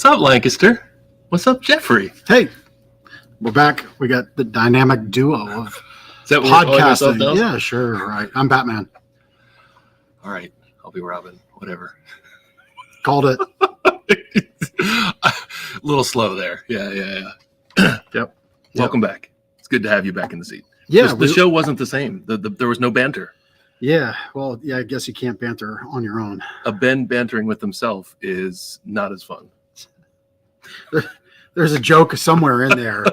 What's up, Lancaster? What's up, Jeffrey? Hey, we're back. We got the dynamic duo of Is that podcasting. Yeah, sure. Right. I'm Batman. All right. I'll be Robin. Whatever. Called it. A little slow there. Yeah. Yep. Welcome back. It's good to have you back in the seat. Yeah. The show wasn't the same. There was no banter. Yeah. Well, yeah, I guess you can't banter on your own. A Ben bantering with himself is not as fun. There's a joke somewhere in there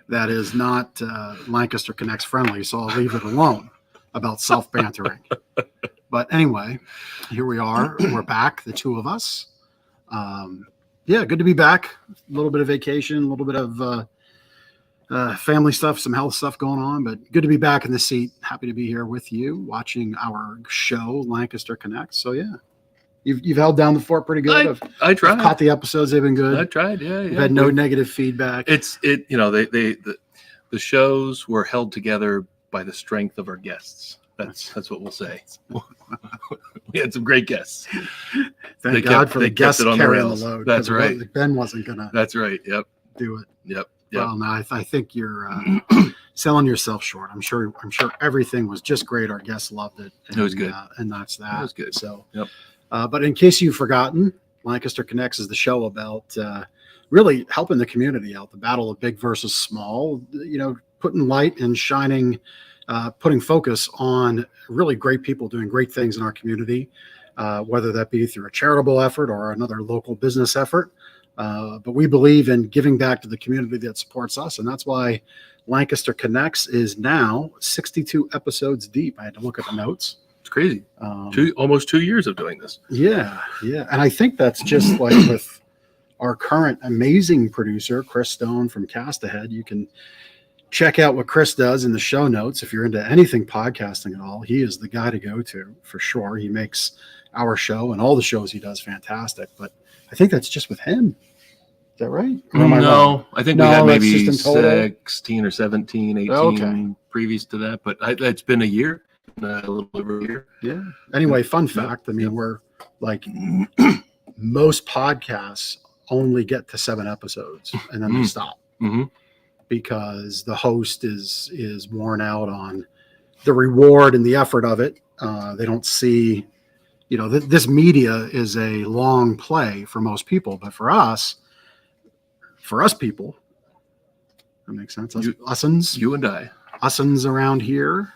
that is not Lancaster Connects friendly, so I'll leave it alone about self-bantering. But anyway, here we are. We're back, the two of us. Yeah, good to be back. A little bit of vacation, a little bit of family stuff, some health stuff going on, but good to be back in the seat. Happy to be here with you watching our show, Lancaster Connects. So, yeah. You've held down the fort pretty good. I tried. I've caught the episodes; they've been good. I tried. Yeah. We've had no negative feedback. The shows were held together by the strength of our guests. That's what we'll say. We had some great guests. Thank God for the guests carrying the load. That's right. Ben wasn't gonna. That's right. Yep. Do it. Yep. Well, no, I think you're selling yourself short. I'm sure everything was just great. Our guests loved it. It was good, and that's that. It was good. So. Yep. But in case you've forgotten, Lancaster Connects is the show about really helping the community out, the battle of big versus small, putting light and shining, putting focus on really great people doing great things in our community, whether that be through a charitable effort or another local business effort. But we believe in giving back to the community that supports us. And that's why Lancaster Connects is now 62 episodes deep. I had to look at the notes. It's crazy. Almost 2 years of doing this. Yeah. And I think that's just like with our current amazing producer, Chris Stone from Cast Ahead. You can check out what Chris does in the show notes. If you're into anything podcasting at all, he is the guy to go to for sure. He makes our show and all the shows he does fantastic. But I think that's just with him. Is that right? No, I think we had maybe 16 or 17, 18 previous to that. But it's been a year. A little over a year. Yeah. Anyway, fun fact. I mean, we're like most podcasts only get to 7 episodes and then they stop because the host is worn out on the reward and the effort of it. They don't see, this media is a long play for most people, but for us people, that makes sense. You and I, usins around here.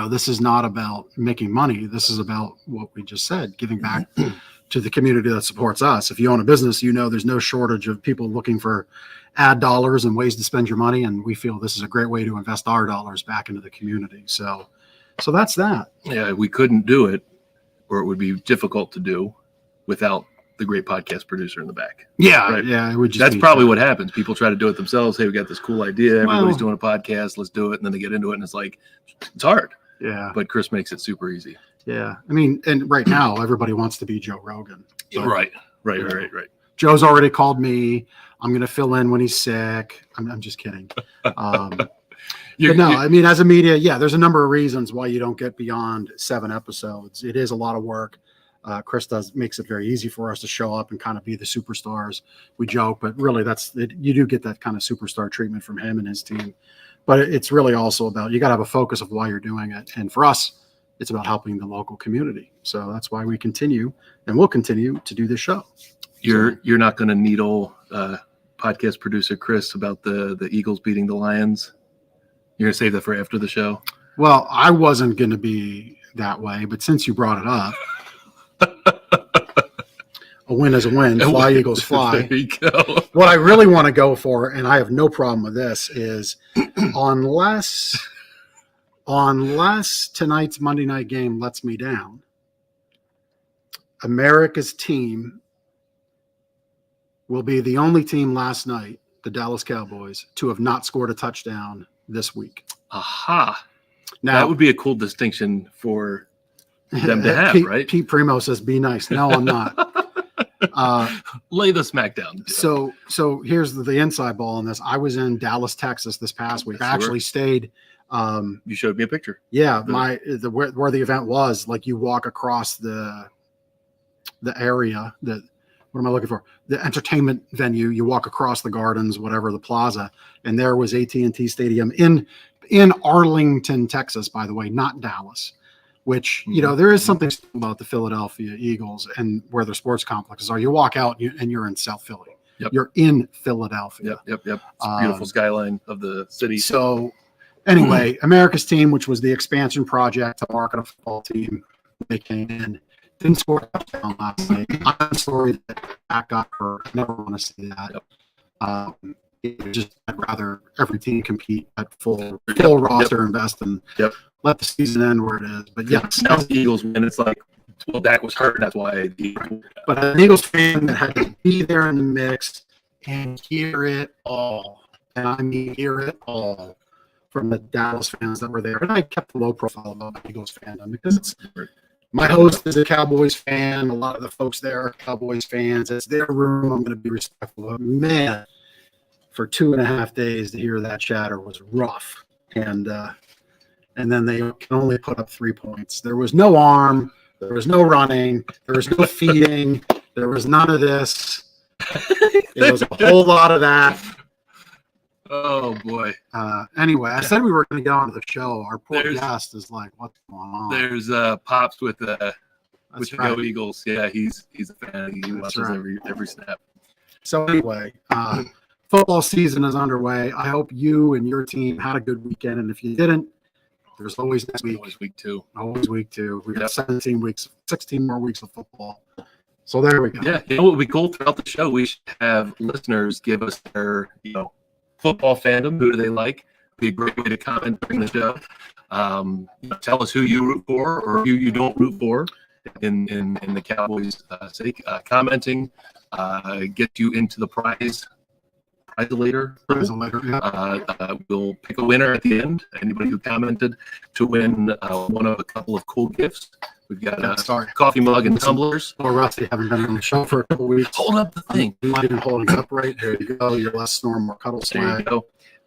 This is not about making money. This is about what we just said, giving back to the community that supports us. If you own a business, there's no shortage of people looking for ad dollars and ways to spend your money. And we feel this is a great way to invest our dollars back into the community. So that's that. Yeah, we couldn't do it, or it would be difficult to do without the great podcast producer in the back. Yeah. Right? Yeah. It would just That's probably what happens. People try to do it themselves. Hey, we got this cool idea. Everybody's doing a podcast. Let's do it. And then they get into it and it's like, it's hard. Yeah. But Chris makes it super easy. Yeah. I mean, and right now everybody wants to be Joe Rogan. But, Right. Joe's already called me. I'm going to fill in when he's sick. I'm just kidding. But no, I mean, as a media, there's a number of reasons why you don't get beyond 7 episodes. It is a lot of work. Chris makes it very easy for us to show up and kind of be the superstars. We joke, but really you do get that kind of superstar treatment from him and his team. But it's really also about, you got to have a focus of why you're doing it. And for us, it's about helping the local community. So that's why we continue and will continue to do this show. You're not going to needle podcast producer Chris about the Eagles beating the Lions. You're going to save that for after the show? Well, I wasn't going to be that way, but since you brought it up, A win is a win. Fly, Eagles, fly. There you go. What I really want to go for, and I have no problem with this, is unless tonight's Monday night game lets me down, America's team will be the only team last night, the Dallas Cowboys, to have not scored a touchdown this week. Aha. Now, That would be a cool distinction for them to have, right? Pete Primo says, "Be nice." No, I'm not. Lay the smack down. So here's the inside ball on this. I was in Dallas, Texas this past week. I actually stayed. You showed me a picture. Yeah, where the event was, like you walk across the area that. What am I looking for? The entertainment venue. You walk across the gardens, whatever, the plaza, and there was AT&T Stadium in Arlington, Texas, by the way, not Dallas. Which, there is something about the Philadelphia Eagles and where their sports complexes are. You walk out and you're in South Philly. Yep. You're in Philadelphia. Yep. It's a beautiful skyline of the city. So, anyway, America's team, which was the expansion project to market a football team, they came in. Didn't score a touchdown last night. I'm sorry that Dak got hurt. I never want to see that. I'd rather every team compete at full roster, invest, and let the season end where it is. But yes, now the Eagles win. It's like, well, Dak was hurt. That's why. But an Eagles fan that had to be there in the mix and hear it all, and I mean hear it all, from the Dallas fans that were there. And I kept a low profile about my Eagles fandom because it's. My host is a Cowboys fan. A lot of the folks there are Cowboys fans. It's their room. I'm going to be respectful. But man, for 2.5 days to hear that chatter was rough. And then they can only put up 3 points. There was no arm. There was no running. There was no feeding. There was none of this. It was a whole lot of that. Oh, boy. Anyway, I said we were going to get on to the show. Our poor guest is like, what's going on? There's Pops with the right. Go Eagles. Yeah, he's a fan. He watches every snap. So anyway, football season is underway. I hope you and your team had a good weekend. And if you didn't, there's always next week. Always week two. Always week two. We've got 17 weeks, 16 more weeks of football. So there we go. Yeah, what would be cool throughout the show, we should have listeners give us their, football fandom. Who do they like? Be a great way to comment during the show. Tell us who you root for or who you don't root for in the Cowboys' sake. Commenting gets you into the prize later. We'll pick a winner at the end. Anybody who commented to win one of a couple of cool gifts. We've got a coffee mug and tumblers. Or Rusty, haven't been on the show for a couple weeks. Hold up the thing. You might even holding it up right. There you go. Your less snore, more cuddle swag. There you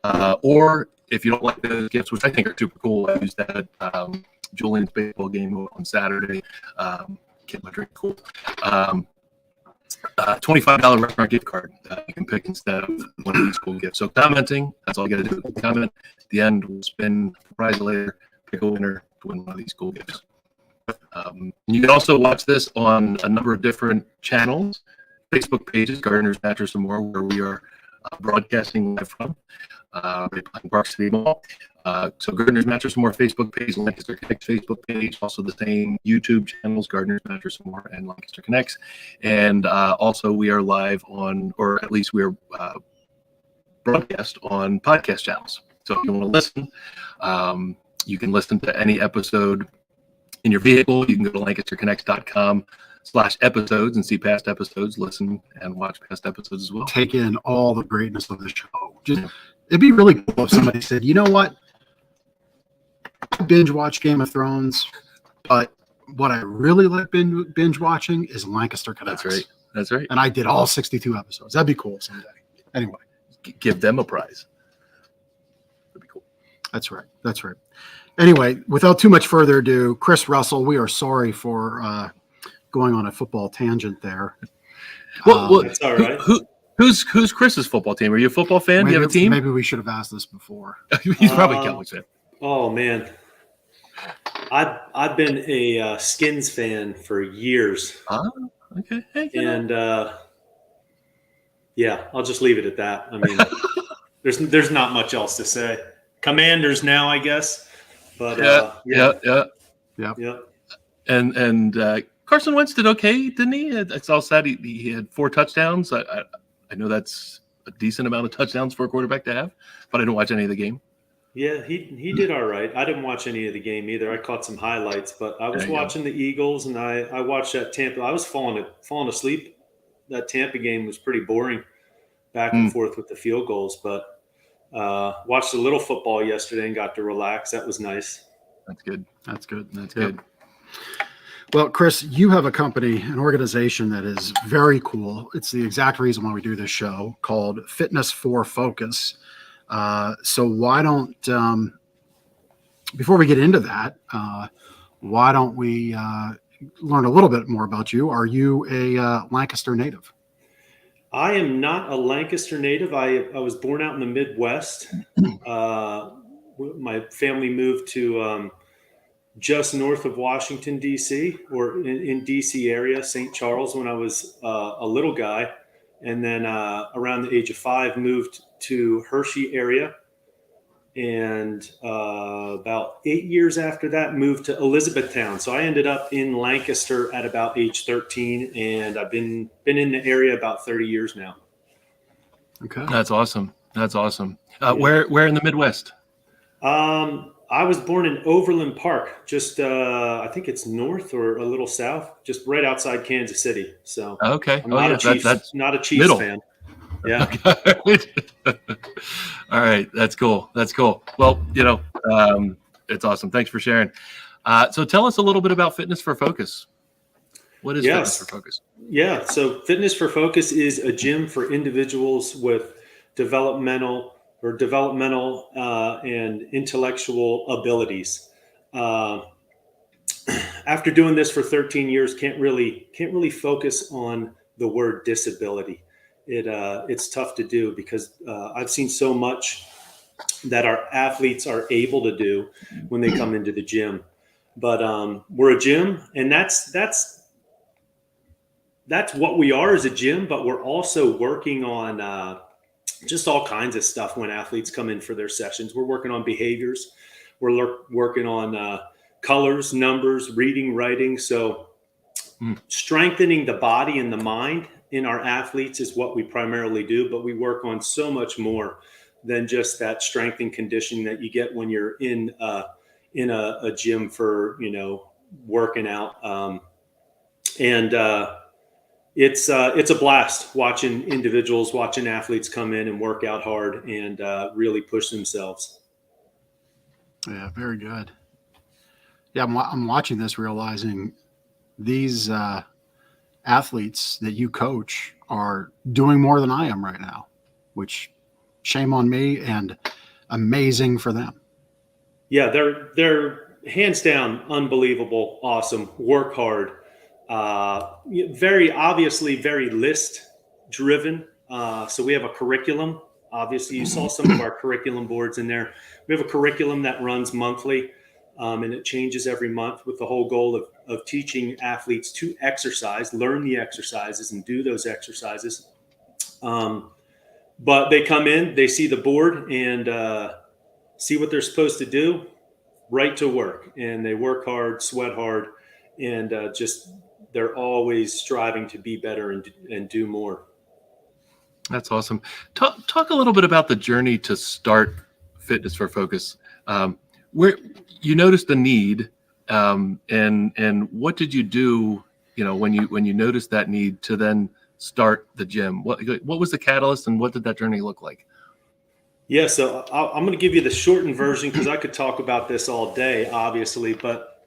go. Or if you don't like the gifts, which I think are super cool, I used that at Julian's baseball game on Saturday. Get my drink cool. $25 restaurant gift card you can pick instead of one of these cool gifts. So commenting, that's all you got to do. Comment. At the end, we'll spin the prize later, pick a winner to win one of these cool gifts. You can also watch this on a number of different channels, Facebook pages, Gardner's Mattress and More, where we are broadcasting live from right behind Park City Mall. So Gardner's Mattress and More Facebook page, Lancaster Connects Facebook page, also the same YouTube channels, Gardner's Mattress and More and Lancaster Connects. And also we are live on, or at least we are broadcast on podcast channels. So if you want to listen, you can listen to any episode in your vehicle. You can go to lancasterconnects.com/episodes and see past episodes, listen and watch past episodes as well. Take in all the greatness of the show. It'd be really cool if somebody said, you know what? I binge watch Game of Thrones, but what I really like binge watching is Lancaster Connects. That's right. And I did all 62 episodes. That'd be cool someday. Anyway. Give them a prize. That'd be cool. That's right. Anyway, without too much further ado, Chris Russell, we are sorry for going on a football tangent there. Well, that's all right. Who's Chris's football team? Are you a football fan? Do you have a team? Maybe we should have asked this before. He's probably a Cowboys fan. Oh man, I've been a Skins fan for years. Okay. Hey, and yeah, I'll just leave it at that. I mean, there's not much else to say. Commanders now, I guess. But yeah. Yeah. And Carson Wentz did okay, didn't he? I saw that he had 4 touchdowns. I know that's a decent amount of touchdowns for a quarterback to have, but I didn't watch any of the game. Yeah, he did all right. I didn't watch any of the game either. I caught some highlights, but I was There you go. watching the Eagles, and I watched that Tampa. I was falling asleep. That Tampa game was pretty boring, back and forth with the field goals. But watched a little football yesterday and got to relax. That was nice. That's good. That's good. That's good. Well, Chris, you have a company, an organization that is very cool. It's the exact reason why we do this show, called Fitness for Focus. So why don't, before we get into that, why don't we learn a little bit more about you? Are you a Lancaster native? I am not a Lancaster native. I was born out in the Midwest. My family moved to just north of Washington, D.C., or in D.C. area, St. Charles, when I was a little guy. And then around the age of 5, moved to Hershey area. And about 8 years after that, moved to Elizabethtown. So I ended up in Lancaster at about age 13, and I've been in the area about 30 years now. Okay. That's awesome. That's awesome. Where in the Midwest? I was born in Overland Park, just I think it's north or a little south, just right outside Kansas City. So Okay. I'm not a Chiefs middle. fan. Yeah. All right. That's cool. That's cool. Well, it's awesome. Thanks for sharing. So tell us a little bit about Fitness for Focus. What is Fitness for Focus? Yeah. So Fitness for Focus is a gym for individuals with developmental and intellectual abilities. After doing this for 13 years, can't really focus on the word disability. It's tough to do because I've seen so much that our athletes are able to do when they come into the gym. But we're a gym, and that's what we are as a gym. But we're also working on just all kinds of stuff when athletes come in for their sessions. We're working on behaviors. We're working on colors, numbers, reading, writing. So strengthening the body and the mind in our athletes is what we primarily do, but we work on so much more than just that strength and conditioning that you get when you're in a gym for, working out. It's a blast watching athletes come in and work out hard and really push themselves. Yeah, very good. Yeah, I'm watching this, realizing these athletes that you coach are doing more than I am right now, which shame on me and amazing for them. Yeah, they're hands down unbelievable, awesome, work hard. Very obviously very list driven. So we have a curriculum. Obviously you saw some of our curriculum boards in there. We have a curriculum that runs monthly, and it changes every month with the whole goal of teaching athletes to exercise, learn the exercises and do those exercises. But they come in, they see the board and see what they're supposed to do, right to work. And they work hard, sweat hard, and they're always striving to be better and do more. That's awesome. Talk a little bit about the journey to start Fitness for Focus. Where you noticed the need, and what did you do? When you noticed that need to then start the gym. What was the catalyst, and what did that journey look like? Yeah, so I'm going to give you the shortened version because I could talk about this all day, obviously. But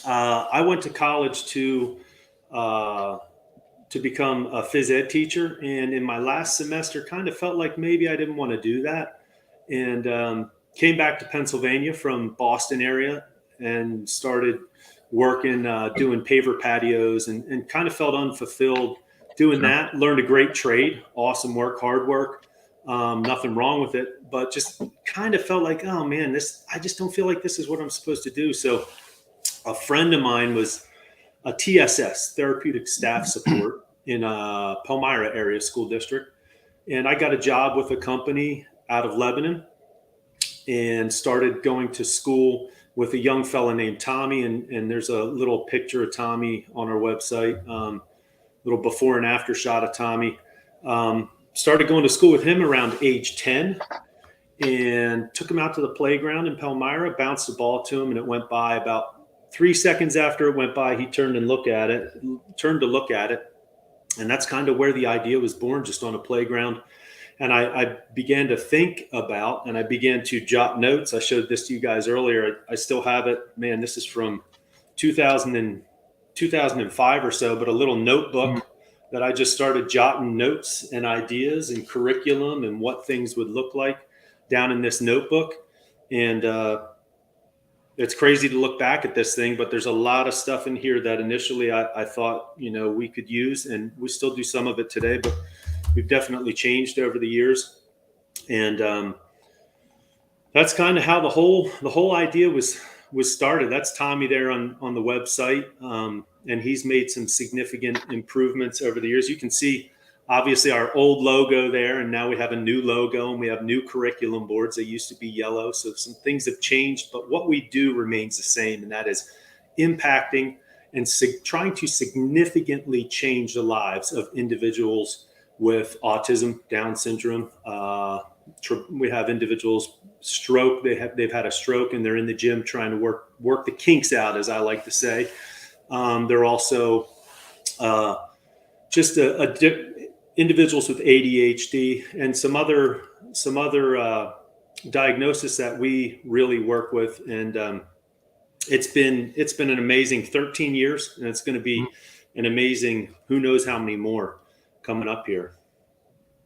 I went to college to become a phys ed teacher, and in my last semester, kind of felt like maybe I didn't want to do that, and came back to Pennsylvania from Boston area and started working, doing paver patios, and kind of felt unfulfilled doing that. Learned a great trade, awesome work, hard work. Nothing wrong with it, but just kind of felt like, oh man, I just don't feel like this is what I'm supposed to do. So a friend of mine was a TSS, Therapeutic Staff Support, in Palmyra area school district. And I got a job with a company out of Lebanon and started going to school with a young fella named Tommy, and there's a little picture of Tommy on our website, little before and after shot of Tommy. Started going to school with him around age 10, and took him out to the playground in Palmyra, bounced the ball to him, and it went by. About 3 seconds after it went by, he turned to look at it. And that's kind of where the idea was born, just on a playground. And I began to think about, and I began to jot notes. I showed this to you guys earlier. I still have it. Man, this is from 2005 or so, but a little notebook that I just started jotting notes and ideas and curriculum and what things would look like down in this notebook. And it's crazy to look back at this thing, but there's a lot of stuff in here that initially I thought, we could use, and we still do some of it today, but we've definitely changed over the years. And that's kind of how the whole idea was started. That's Tommy there on the website. And he's made some significant improvements over the years. You can see obviously our old logo there, and now we have a new logo, and we have new curriculum boards. They used to be yellow, so some things have changed, but what we do remains the same, and that is impacting and trying to significantly change the lives of individuals with autism, Down syndrome. We have individuals stroke. They've had a stroke, and they're in the gym trying to work the kinks out, as I like to say. They're also just individuals with ADHD and some other diagnosis that we really work with. And it's been an amazing 13 years, and it's going to be an amazing, who knows how many more coming up here.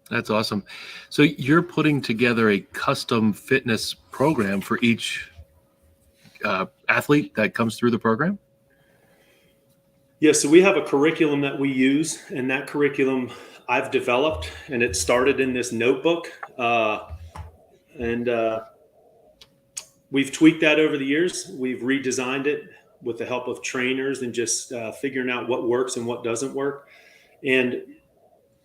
That's awesome. So you're putting together a custom fitness program for each athlete that comes through the program? Yeah, so we have a curriculum that we use, and that curriculum I've developed, and it started in this notebook. And we've tweaked that over the years. We've redesigned it with the help of trainers and just figuring out what works and what doesn't work. And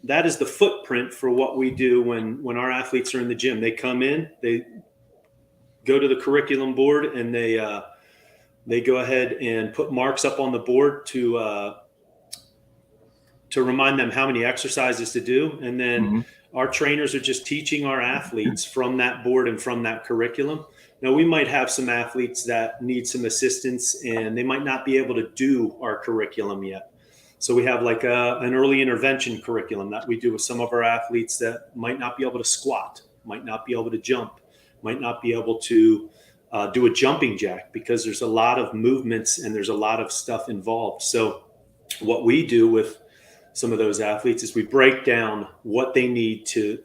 that is the footprint for what we do when our athletes are in the gym. They come in, they go to the curriculum board, and they go ahead and put marks up on the board to remind them how many exercises to do. And then our trainers are just teaching our athletes from that board and from that curriculum. Now, we might have some athletes that need some assistance, and they might not be able to do our curriculum yet. So we have like an early intervention curriculum that we do with some of our athletes that might not be able to squat, might not be able to jump, might not be able to do a jumping jack, because there's a lot of movements and there's a lot of stuff involved. So what we do with some of those athletes is we break down what they need to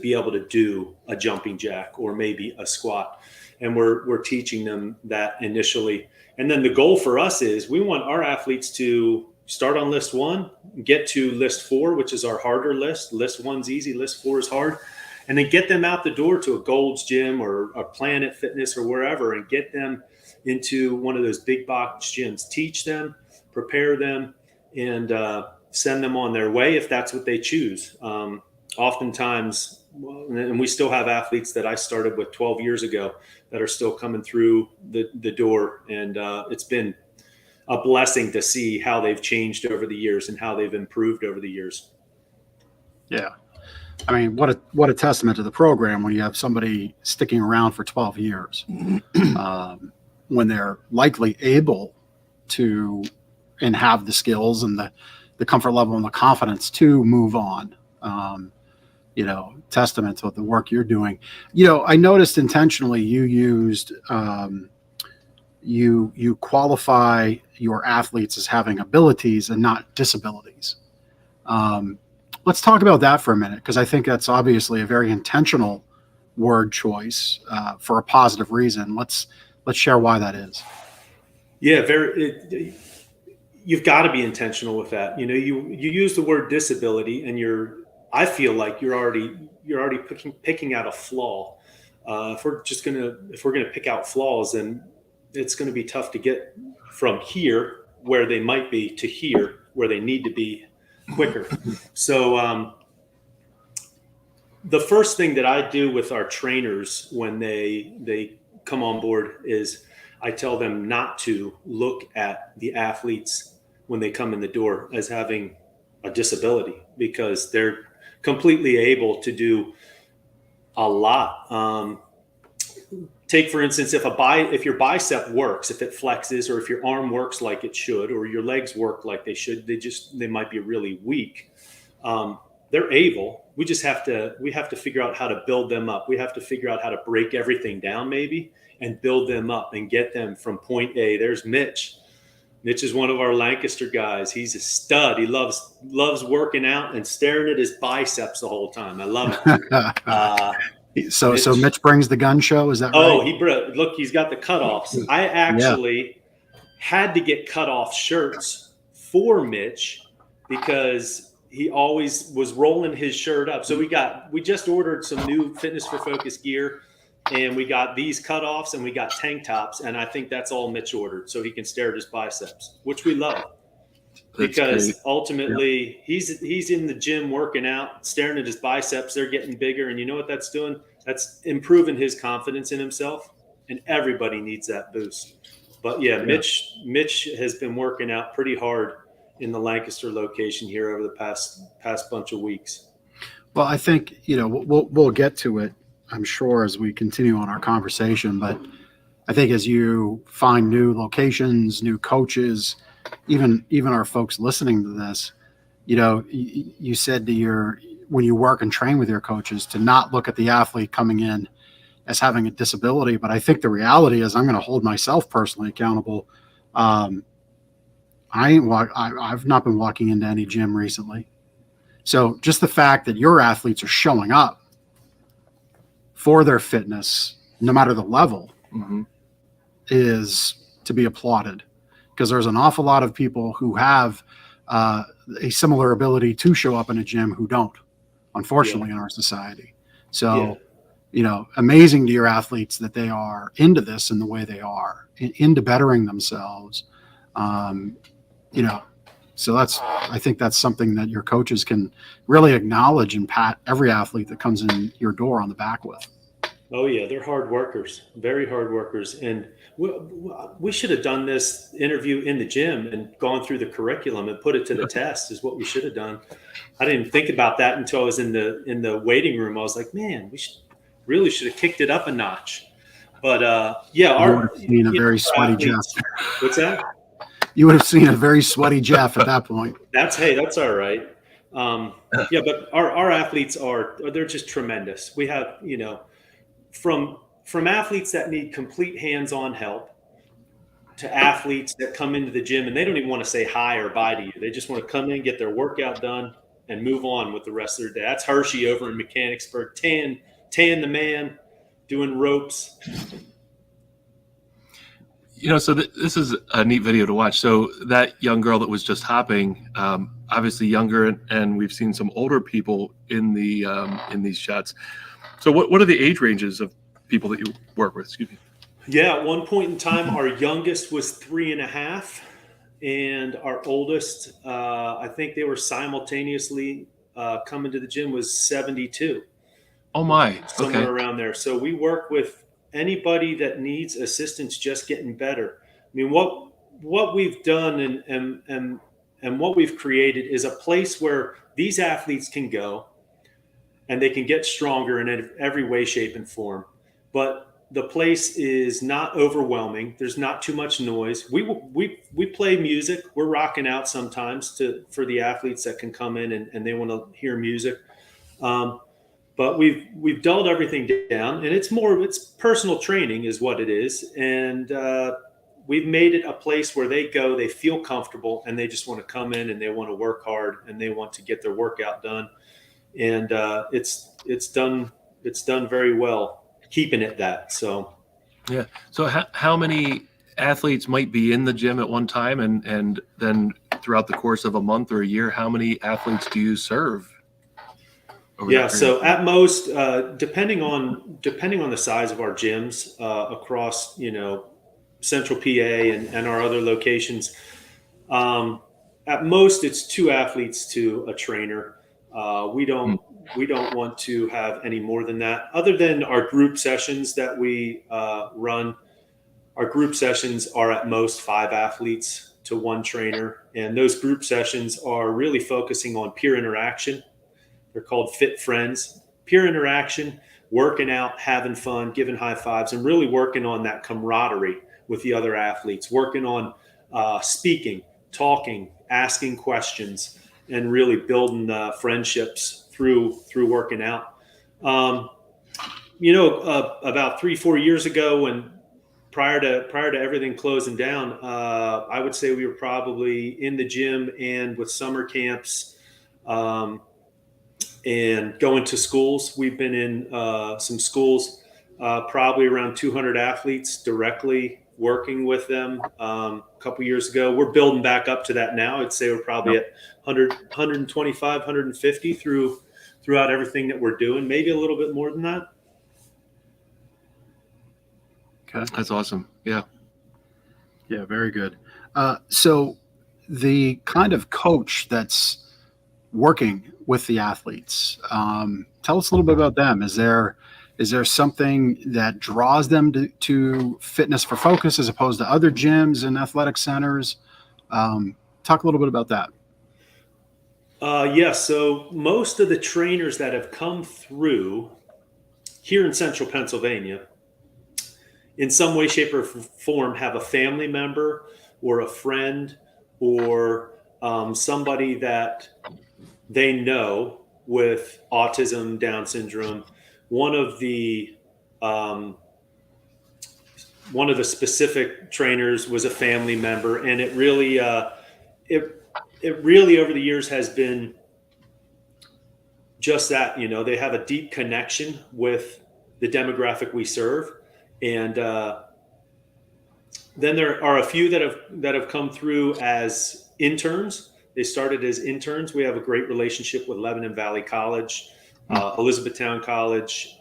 be able to do a jumping jack or maybe a squat. And we're teaching them that initially. And then the goal for us is we want our athletes to start on list 1, get to list 4, which is our harder list. List 1's easy, list 4 is hard. And then get them out the door to a Gold's Gym or a Planet Fitness or wherever, and get them into one of those big box gyms. Teach them, prepare them, and send them on their way if that's what they choose. Oftentimes, and we still have athletes that I started with 12 years ago that are still coming through the door. And it's been a blessing to see how they've changed over the years and how they've improved over the years. Yeah. I mean, what a testament to the program when you have somebody sticking around for 12 years, when they're likely able to and have the skills and the comfort level and the confidence to move on. Testament to the work you're doing. I noticed intentionally you used you qualify your athletes as having abilities and not disabilities. Let's talk about that for a minute, because I think that's obviously a very intentional word choice for a positive reason. Let's share why that is. Yeah, you've got to be intentional with that. You use the word disability, and I feel like you're already picking out a flaw. If we're gonna pick out flaws, then it's going to be tough to get from here where they might be to here where they need to be quicker. So the first thing that I do with our trainers when they come on board is I tell them not to look at the athletes when they come in the door as having a disability, because they're completely able to do a lot. Take for instance, if your bicep works, if it flexes, or if your arm works like it should, or your legs work like they should, they might be really weak. They're able. We have to figure out how to build them up. We have to figure out how to break everything down, maybe, and build them up and get them from point A. There's Mitch. Mitch is one of our Lancaster guys. He's a stud. He loves working out and staring at his biceps the whole time. I love it. So Mitch brings the gun show. Is that right? Oh, look, he's got the cutoffs. I actually had to get cutoff shirts for Mitch because he always was rolling his shirt up. So we just ordered some new Fitness for Focus gear, and we got these cutoffs and we got tank tops. And I think that's all Mitch ordered so he can stare at his biceps, which we love. Because ultimately he's in the gym working out, staring at his biceps. They're getting bigger. And you know what that's doing? That's improving his confidence in himself. And everybody needs that boost. But Mitch has been working out pretty hard in the Lancaster location here over the past bunch of weeks. Well, I think, we'll get to it, I'm sure, as we continue on our conversation. But I think as you find new locations, new coaches, even our folks listening to this, you said when you work and train with your coaches, to not look at the athlete coming in as having a disability. But I think the reality is, I'm going to hold myself personally accountable. I've not been walking into any gym recently. So just the fact that your athletes are showing up for their fitness, no matter the level, is to be applauded. Because there's an awful lot of people who have a similar ability to show up in a gym who don't, unfortunately, in our society. So, amazing to your athletes that they are into this in the way they are, into bettering themselves. So I think that's something that your coaches can really acknowledge and pat every athlete that comes in your door on the back with. Oh yeah, they're hard workers, very hard workers. And we should have done this interview in the gym and gone through the curriculum and put it to the test is what we should have done. I didn't think about that until I was in the waiting room. I was like, man, we should have kicked it up a notch. But you would have seen a very sweaty Jeff. What's that? You would have seen a very sweaty Jeff at that point. That's all right. But our athletes they're just tremendous. We have, from athletes that need complete hands-on help to athletes that come into the gym and they don't even want to say hi or bye to you. They just want to come in, get their workout done, and move on with the rest of their day. That's Hershey over in Mechanicsburg, tan the man, doing ropes. So this is a neat video to watch. So that young girl that was just hopping, obviously younger, and we've seen some older people in these shots. So what are the age ranges of people that you work with? Excuse me. Yeah, at one point in time, our youngest was 3.5, and our oldest, I think they were simultaneously coming to the gym, was 72. Oh my! Somewhere around there. So we work with anybody that needs assistance just getting better. I mean, what we've done and what we've created is a place where these athletes can go and they can get stronger in every way, shape, and form. But the place is not overwhelming. There's not too much noise. We play music. We're rocking out sometimes for the athletes that can come in and they want to hear music. But we've dulled everything down, and it's personal training is what it is. And we've made it a place where they go, they feel comfortable, and they just want to come in and they want to work hard and they want to get their workout done. And it's done very well, keeping it that. So yeah. So how many athletes might be in the gym at one time, and then throughout the course of a month or a year, how many athletes do you serve? So at most, depending on the size of our gyms across, Central PA and our other locations, at most it's 2 athletes to a trainer. We don't want to have any more than that. Other than our group sessions that we run, our group sessions are at most 5 athletes to 1 trainer. And those group sessions are really focusing on peer interaction. They're called Fit Friends. Peer interaction, working out, having fun, giving high fives, and really working on that camaraderie with the other athletes, working on speaking, talking, asking questions, and really building friendships through working out. About 3-4 years ago, when prior to everything closing down, I would say we were probably in the gym and with summer camps and going to schools. We've been in some schools, probably around 200 athletes directly working with them a couple years ago. We're building back up to that now. I'd say we're probably at 100, 125, 150 throughout everything that we're doing, maybe a little bit more than that. Okay. That's awesome. Yeah. Yeah, very good. So the kind of coach that's working with the athletes, tell us a little bit about them. Is there something that draws them to Fitness for Focus as opposed to other gyms and athletic centers? Talk a little bit about that. Yes. So most of the trainers that have come through here in central Pennsylvania, in some way, shape, or form, have a family member or a friend or somebody that they know with autism, Down syndrome. One of the specific trainers was a family member, and it really over the years has been just that. They have a deep connection with the demographic we serve. And then there are a few that have come through as interns. They started as interns. We have a great relationship with Lebanon Valley College, Elizabethtown College,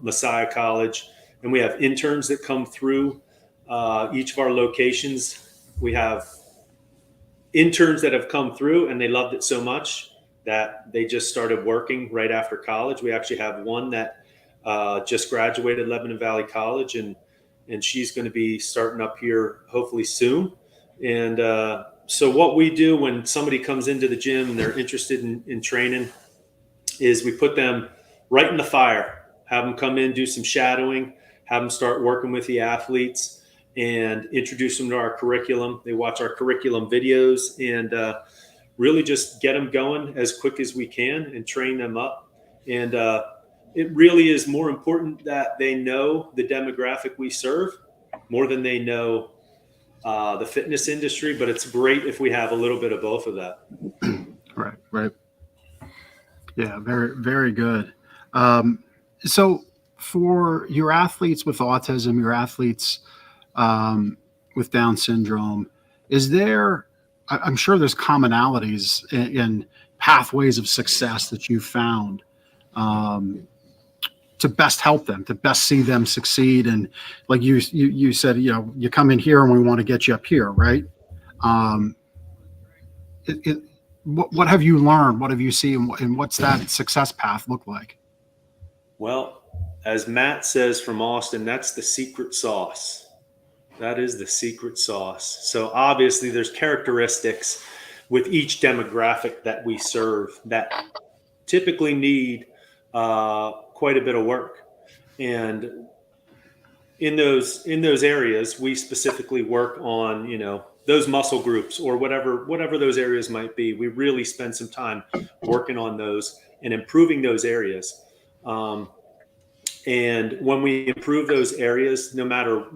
Messiah College, and we have interns that come through each of our locations. We have interns that have come through and they loved it so much that they just started working right after college. We actually have one that just graduated Lebanon Valley College, and she's going to be starting up here hopefully soon. And so what we do when somebody comes into the gym and they're interested in training is we put them right in the fire, have them come in, do some shadowing, have them start working with the athletes, and introduce them to our curriculum. They watch our curriculum videos and really just get them going as quick as we can and train them up. And it really is more important that they know the demographic we serve more than they know the fitness industry, but it's great if we have a little bit of both of that. Right. Yeah, very, very good. So for your athletes with autism, your athletes with Down syndrome, I'm sure there's commonalities in pathways of success that you've found to best help them, to best see them succeed. And like you said, you come in here and we want to get you up here, right? What have you learned? What have you seen? And what's that success path look like? Well, as Matt says from Austin, that's the secret sauce. That is the secret sauce. So obviously there's characteristics with each demographic that we serve that typically need quite a bit of work. And in those areas, we specifically work on, those muscle groups or whatever those areas might be. We really spend some time working on those and improving those areas. And when we improve those areas, no matter,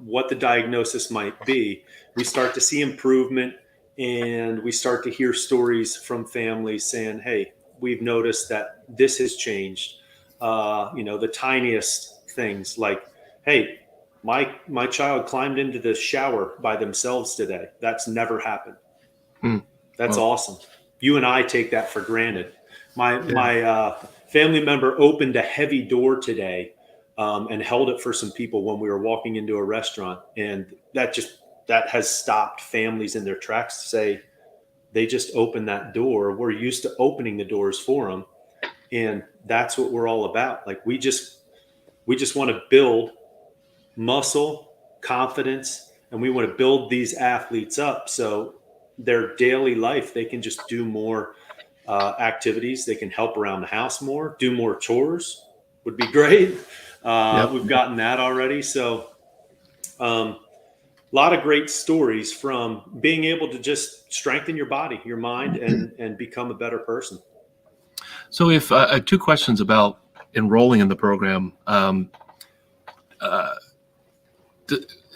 what the diagnosis might be, we start to see improvement, and we start to hear stories from families saying, hey, we've noticed that this has changed. The tiniest things like, hey, my child climbed into the shower by themselves today. That's never happened. That's awesome. You and I take that for granted. My family member opened a heavy door today and held it for some people when we were walking into a restaurant. And that has stopped families in their tracks to say, they just opened that door. We're used to opening the doors for them. And that's what we're all about. Like we just want to build muscle, confidence, and we want to build these athletes up so their daily life, they can just do more activities. They can help around the house more, do more chores would be great. Yep. We've gotten that already. So a lot of great stories from being able to just strengthen your body, your mind, and become a better person. So if two questions about enrolling in the program.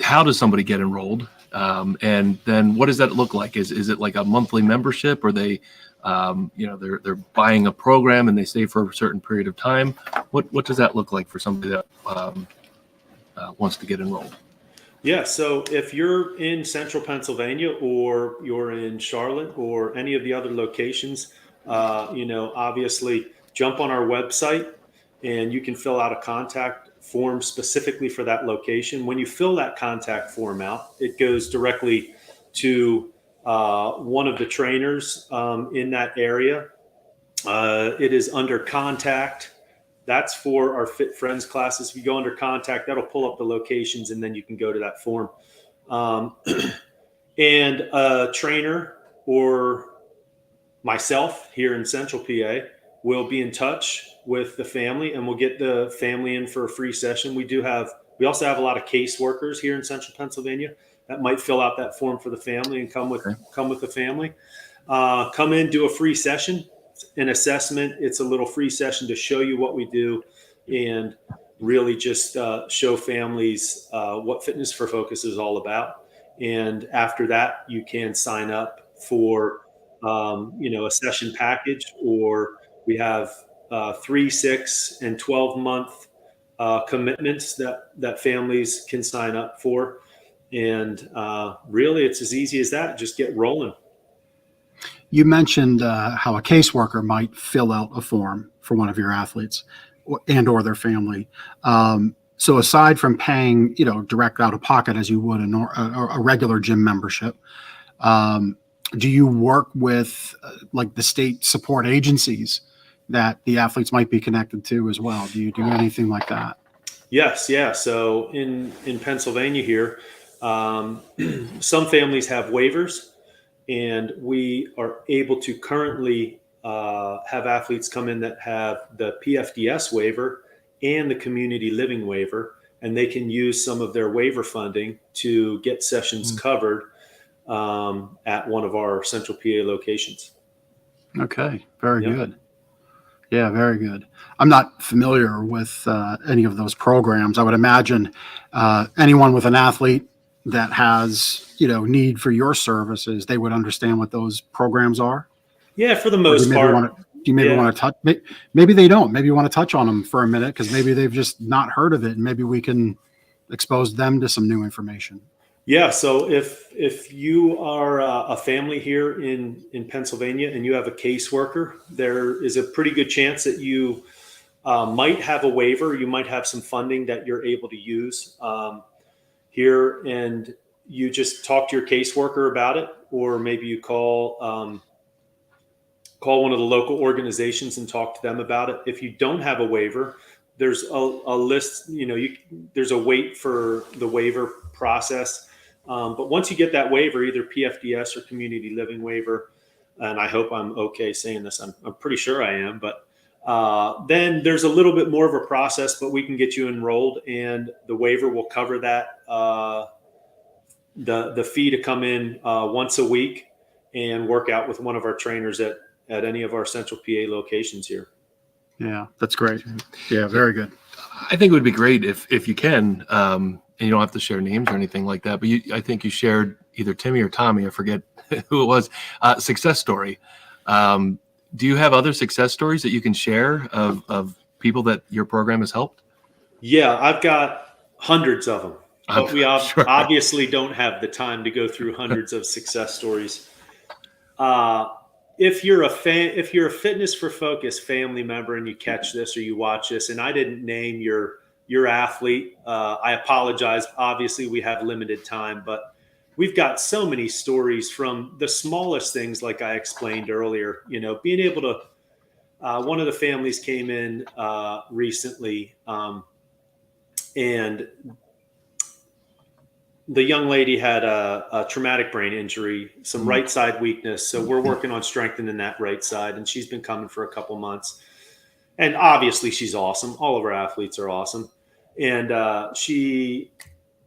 How does somebody get enrolled? And then what does that look like? Is it like a monthly membership, or they, they're buying a program and they stay for a certain period of time? What does that look like for somebody that wants to get enrolled? Yeah. So if you're in central Pennsylvania, or you're in Charlotte, or any of the other locations, obviously jump on our website and you can fill out a contact form specifically for that location. When you fill that contact form out, it goes directly to one of the trainers in that area. It is under contact. That's for our Fit Friends classes. If you go under contact, that'll pull up the locations, and then you can go to that form. And a trainer or myself here in Central PA will be in touch with the family, and we'll get the family in for a free session. We also have a lot of caseworkers here in Central Pennsylvania that might fill out that form for the family and come with the family. Come in, do a free session, an assessment. It's a little free session to show you what we do, and really just show families what Fitness for Focus is all about. And after that, you can sign up for a session package, or we have 3, 6, and 12-month commitments that families can sign up for. And really, it's as easy as that. Just get rolling. You mentioned how a caseworker might fill out a form for one of your athletes and or their family. So aside from paying, direct out of pocket as you would a regular gym membership, do you work with like the state support agencies that the athletes might be connected to as well? Do you do anything like that? Yes. Yeah. So in Pennsylvania here, some families have waivers, and we are able to currently have athletes come in that have the PFDS waiver and the community living waiver, and they can use some of their waiver funding to get sessions covered at one of our Central PA locations. Okay, very good. Yeah, very good. I'm not familiar with any of those programs. I would imagine anyone with an athlete that has, need for your services, they would understand what those programs are. Yeah, for the most part. Do you maybe want to touch? Maybe they don't. Maybe you want to touch on them for a minute, because maybe they've just not heard of it, and maybe we can expose them to some new information. Yeah. So if you are a family here in Pennsylvania and you have a caseworker, there is a pretty good chance that you might have a waiver. You might have some funding that you're able to use here, and you just talk to your caseworker about it, or maybe you call one of the local organizations and talk to them about it. If you don't have a waiver, there's a list. There's a wait for the waiver process. But once you get that waiver, either PFDS or community living waiver, and I hope I'm okay saying this, I'm pretty sure I am, but then there's a little bit more of a process, but we can get you enrolled, and the waiver will cover that, the fee to come in once a week and work out with one of our trainers at any of our Central PA locations here. Yeah, that's great. Yeah, very good. I think it would be great if you can, and you don't have to share names or anything like that, but I think you shared either Timmy or Tommy, I forget who it was, success story. Do you have other success stories that you can share of people that your program has helped? Yeah, I've got hundreds of them, but we sure. obviously don't have the time to go through hundreds of success stories. If you're a Fitness for Focus family member and you catch this or you watch this, and I didn't name your athlete, I apologize. Obviously, we have limited time, but we've got so many stories from the smallest things, like I explained earlier. Being able to. One of the families came in recently, and the young lady had a traumatic brain injury, some right side weakness. So we're working on strengthening that right side, and she's been coming for a couple months. And obviously, she's awesome. All of our athletes are awesome. And she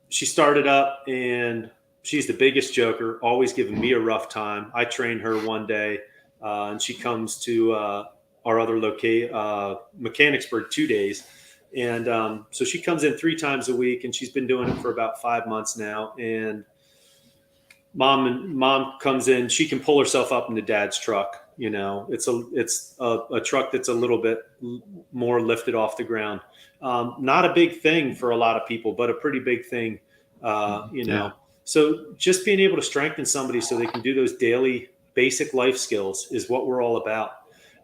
started up, and she's the biggest joker, always giving me a rough time. I trained her one day, and she comes to our other Mechanicsburg 2 days. And so she comes in 3 times a week, and she's been doing it for about 5 months now. And mom comes in, she can pull herself up into dad's truck. You know, it's a truck that's a little bit more lifted off the ground. Not a big thing for a lot of people, but a pretty big thing, you know. Yeah. So just being able to strengthen somebody so they can do those daily basic life skills is what we're all about.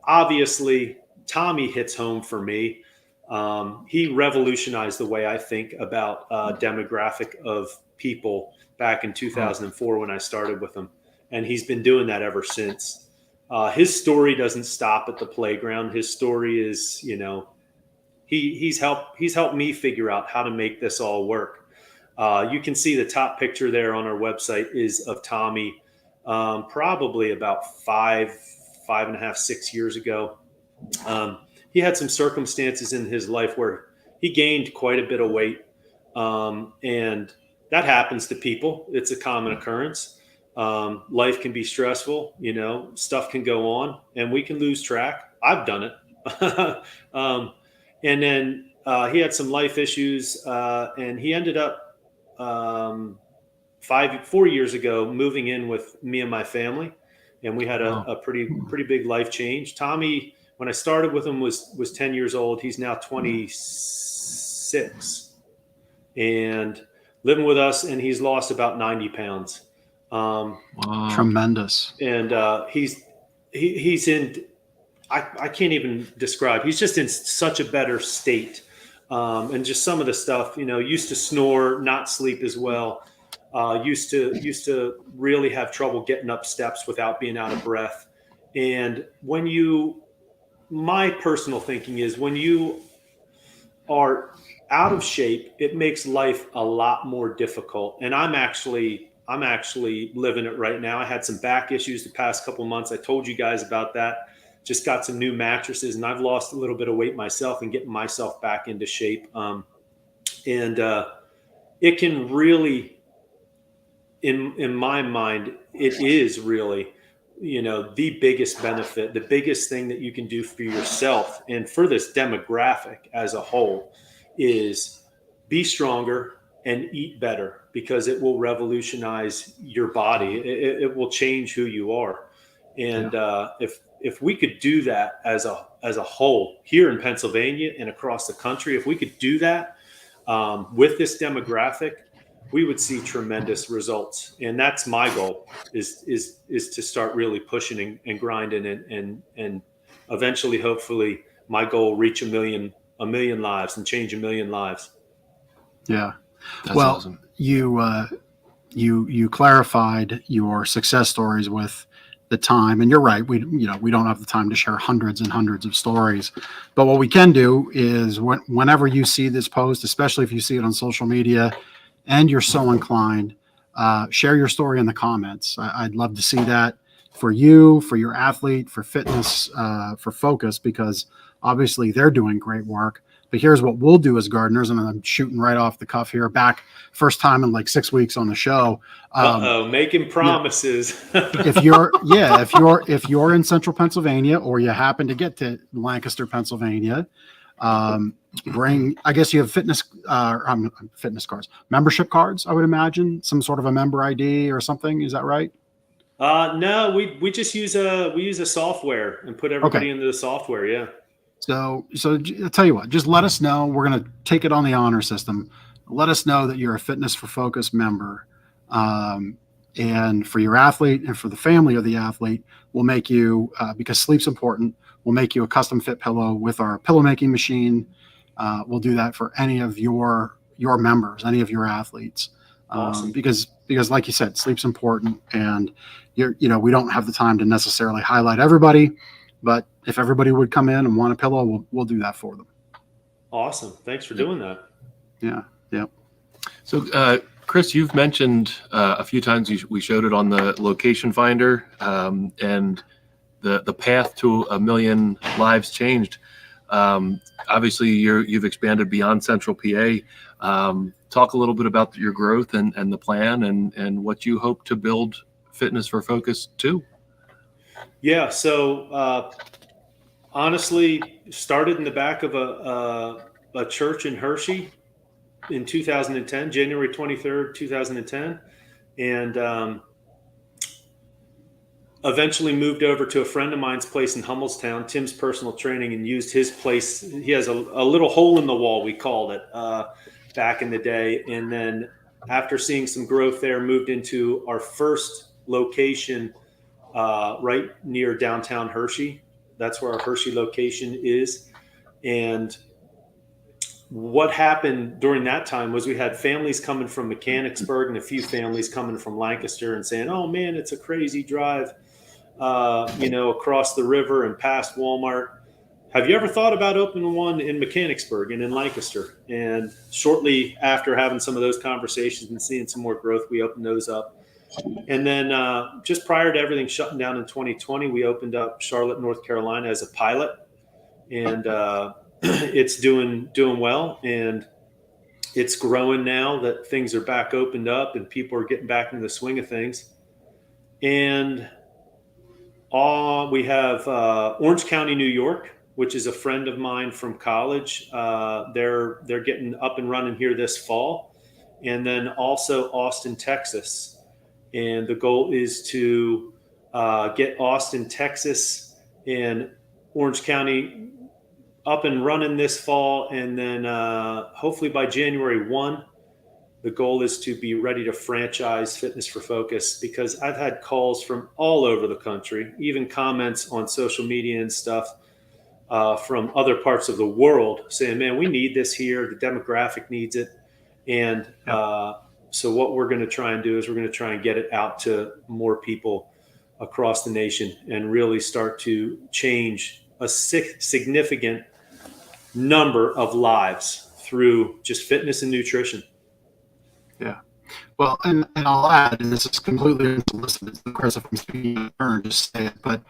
Obviously, Tommy hits home for me. He revolutionized the way I think about demographic of people back in 2004 when I started with him. And he's been doing that ever since. His story doesn't stop at the playground. His story is, you know, he's helped me figure out how to make this all work. You can see the top picture there on our website is of Tommy, probably about 5.5, 6 years ago. He had some circumstances in his life where he gained quite a bit of weight. And that happens to people. It's a common occurrence. Life can be stressful, you know, stuff can go on and we can lose track. I've done it. And then he had some life issues and he ended up 4 years ago moving in with me and my family. And we had a pretty big life change. Tommy, when I started with him, was 10 years old. He's now 26 and living with us, and he's lost about 90 pounds. Wow. Tremendous. And he's in, I can't even describe. He's just in such a better state. And just some of the stuff, you know, used to snore, not sleep as well. Used to really have trouble getting up steps without being out of breath. And my personal thinking is when you are out of shape, it makes life a lot more difficult. And I'm actually living it right now. I had some back issues the past couple of months. I told you guys about that. Just got some new mattresses, and I've lost a little bit of weight myself and getting myself back into shape. And it can really, in my mind, it is really, you know, the biggest benefit, the biggest thing that you can do for yourself and for this demographic as a whole is be stronger and eat better, because it will revolutionize your body. It will change who you are. And if we could do that as a whole here in Pennsylvania and across the country, if we could do that with this demographic, we would see tremendous results. And that's my goal is to start really pushing and grinding and eventually, hopefully, my goal reach a million lives and change a million lives. Yeah. That's well, awesome. You clarified your success stories with the time, and you're right. We don't have the time to share hundreds and hundreds of stories, but what we can do is whenever you see this post, especially if you see it on social media and you're so inclined, share your story in the comments. I'd love to see that for you, for your athlete, for fitness, for Focus, because obviously they're doing great work. But here's what we'll do as gardeners, and I'm shooting right off the cuff here. Back first time in like 6 weeks on the show. Making promises. If you're in Central Pennsylvania or you happen to get to Lancaster, Pennsylvania, bring. I guess you have fitness cards, membership cards. I would imagine some sort of a member ID or something. Is that right? No, we just use a software and put everybody into the software. Yeah. So I'll tell you what, just let us know. We're going to take it on the honor system. Let us know that you're a Fitness for Focus member. And for your athlete and for the family of the athlete, we'll make you, because sleep's important, we'll make you a custom fit pillow with our pillow making machine. We'll do that for any of your members, any of your athletes. Awesome. Because like you said, sleep's important, and we don't have the time to necessarily highlight everybody. But if everybody would come in and want a pillow, we'll do that for them. Awesome. Thanks for doing that. Yeah. So Chris, you've mentioned a few times, we showed it on the location finder, and the path to 1 million lives changed. Obviously, you've expanded beyond Central PA. Talk a little bit about your growth and the plan and what you hope to build Fitness for Focus to. Yeah. So honestly, started in the back of a church in Hershey in 2010, January 23rd, 2010. And eventually moved over to a friend of mine's place in Hummelstown, Tim's Personal Training, and used his place. He has a little hole in the wall, we called it, back in the day. And then after seeing some growth there, moved into our first location right near downtown Hershey. That's where our Hershey location is. And what happened during that time was we had families coming from Mechanicsburg and a few families coming from Lancaster and saying, "Oh man, it's a crazy drive, across the river and past Walmart. Have you ever thought about opening one in Mechanicsburg and in Lancaster?" And shortly after having some of those conversations and seeing some more growth, we opened those up. And then just prior to everything shutting down in 2020, we opened up Charlotte, North Carolina as a pilot. And it's doing well, and it's growing now that things are back opened up and people are getting back into the swing of things. And we have Orange County, New York, which is a friend of mine from college. They're getting up and running here this fall. And then also Austin, Texas. And the goal is to get Austin, Texas and Orange County up and running this fall. And then hopefully by January 1, the goal is to be ready to franchise Fitness for Focus, because I've had calls from all over the country, even comments on social media and stuff from other parts of the world saying, "Man, we need this here. The demographic needs it." And so what we're going to try and do is we're going to try and get it out to more people across the nation and really start to change a significant number of lives through just fitness and nutrition. Yeah. Well, and I'll add, and this is completely unsolicited, Chris, if I'm speaking in turn, just say it, but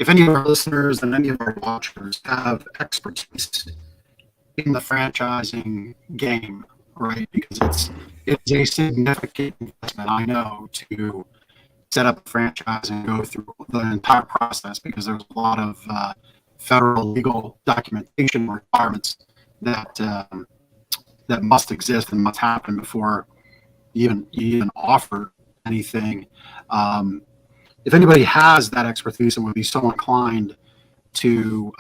if any of our listeners and any of our watchers have expertise in the franchising game, right, because it's a significant investment, I know, to set up a franchise and go through the entire process, because there's a lot of federal legal documentation requirements that must exist and must happen before you even offer anything. If anybody has that expertise and would be so inclined to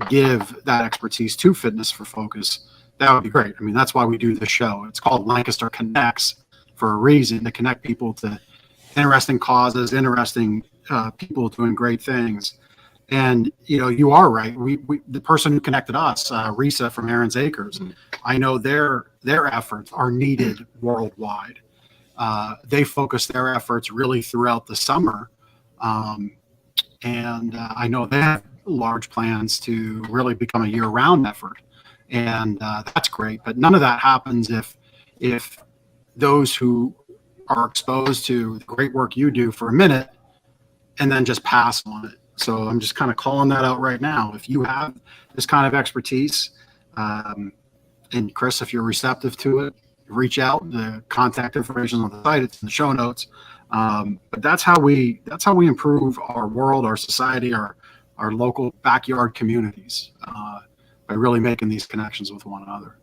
give that expertise to Fitness for Focus, that would be great. I mean, that's why we do the show. It's called Lancaster Connects for a reason, to connect people to interesting causes, interesting people doing great things. And you are right. We the person who connected us, Risa from Aaron's Acres, I know their efforts are needed worldwide. They focus their efforts really throughout the summer, and I know they have large plans to really become a year-round effort, and that's great. But none of that happens if those who are exposed to the great work you do for a minute and then just pass on it. So I'm just kind of calling that out right now. If you have this kind of expertise, and Chris, if you're receptive to it, reach out. The contact information on the site, it's in the show notes. But that's how we improve our world, our society, our local backyard communities, by really making these connections with one another.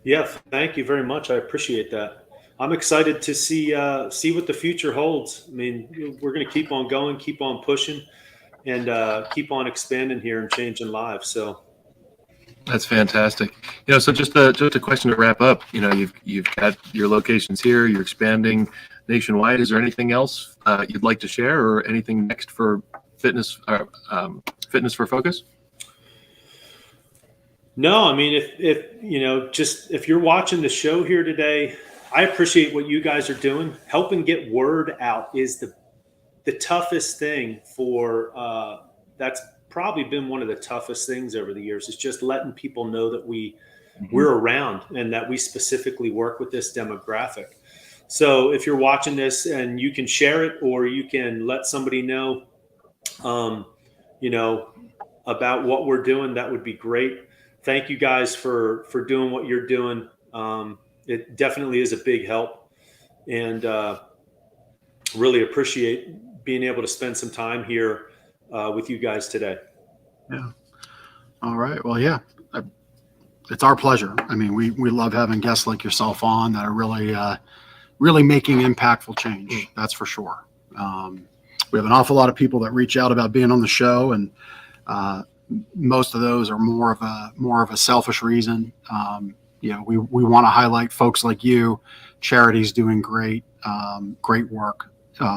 Yeah, thank you very much. I appreciate that. I'm excited to see what the future holds. I mean, we're going to keep on going, keep on pushing, and keep on expanding here and changing lives. So That's fantastic. So just a question to wrap up. You've got your locations here. You're expanding nationwide. Is there anything else you'd like to share, or anything next for Fitness for Focus? No, I mean, if you're watching the show here today, I appreciate what you guys are doing. Helping get word out is the toughest thing that's probably been one of the toughest things over the years, is just letting people know that we we're around and that we specifically work with this demographic. So if you're watching this and you can share it, or you can let somebody know, about what we're doing, that would be great. Thank you guys for doing what you're doing. It definitely is a big help, and really appreciate being able to spend some time here with you guys today. Yeah. All right. Well, yeah, it's our pleasure. I mean, we love having guests like yourself on that are really making impactful change. That's for sure. We have an awful lot of people that reach out about being on the show, and most of those are more of a selfish reason. We want to highlight folks like you, charities doing great work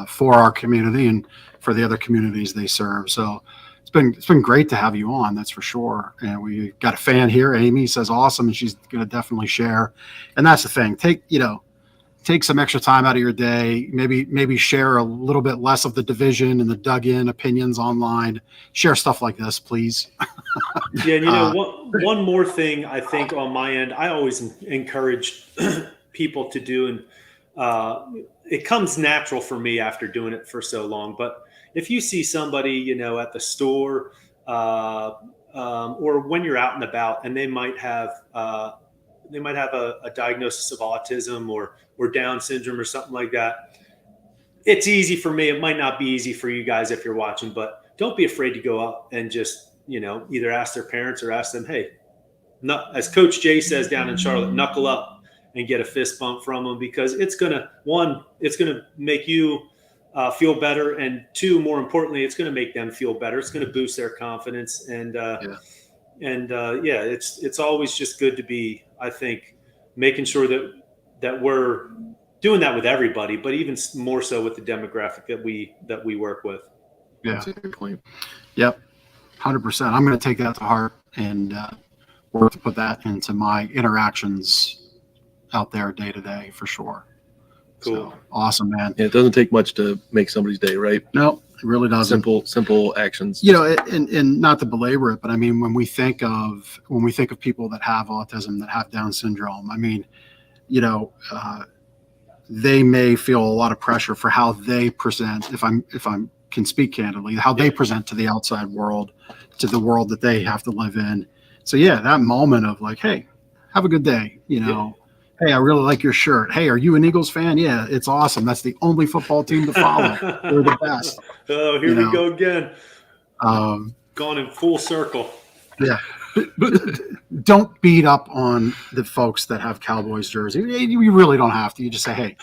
for our community and for the other communities they serve. So it's been great to have you on, that's for sure. And we got a fan here, Amy, says awesome, and she's going to definitely share. And that's the thing. Take some extra time out of your day, maybe share a little bit less of the division and the dug-in opinions online. Share stuff like this, please. Yeah, one more thing I think on my end, I always encourage people to do, and it comes natural for me after doing it for so long. But if you see somebody, at the store or when you're out and about, and they might have a diagnosis of autism or Down syndrome or something like that. It's easy for me. It might not be easy for you guys if you're watching, but don't be afraid to go up and just, either ask their parents or ask them, hey, as Coach Jay says down in Charlotte, knuckle up and get a fist bump from them, because it's going to make you feel better. And two, more importantly, it's going to make them feel better. It's going to boost their confidence. And, it's always just good to be, I think, making sure that we're doing that with everybody, but even more so with the demographic that we work with. Yeah, that's a good point. Yep, 100%. I'm going to take that to heart and work to put that into my interactions out there day to day for sure. Cool. So, awesome, man. Yeah, it doesn't take much to make somebody's day, right? No, it really doesn't. Simple actions. And not to belabor it, but I mean, when we think of people that have autism, that have Down syndrome, I mean, they may feel a lot of pressure for how they present. If I can speak candidly, how they present to the outside world, to the world that they have to live in. So yeah, that moment of like, hey, have a good day. Hey, I really like your shirt. Hey, are you an Eagles fan? Yeah, it's awesome. That's the only football team to follow. They're the best. Oh, here we go again. Gone in full circle. Yeah. Don't beat up on the folks that have Cowboys jersey. You really don't have to. You just say, hey,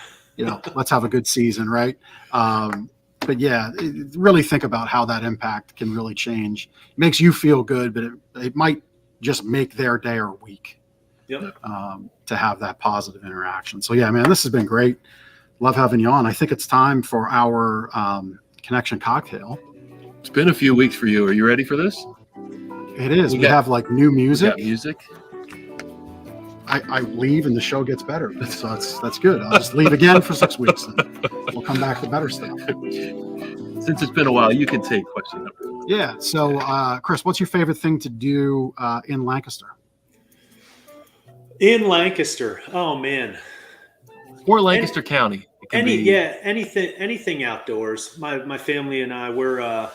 let's have a good season, right? But yeah, really think about how that impact can really change. It makes you feel good, but it might just make their day or week. Yep. To have that positive interaction. So yeah, man, this has been great. Love having you on. I think it's time for our connection cocktail. It's been a few weeks for you. Are you ready for this? It is. We have like new music. Music. I leave and the show gets better. So that's good. I'll just leave again for 6 weeks and we'll come back to better stuff. Since it's been a while, you can take question number 1. Yeah. So Chris, what's your favorite thing to do in Lancaster? In Lancaster, oh man, or Lancaster County. Anything outdoors. My family and I, we're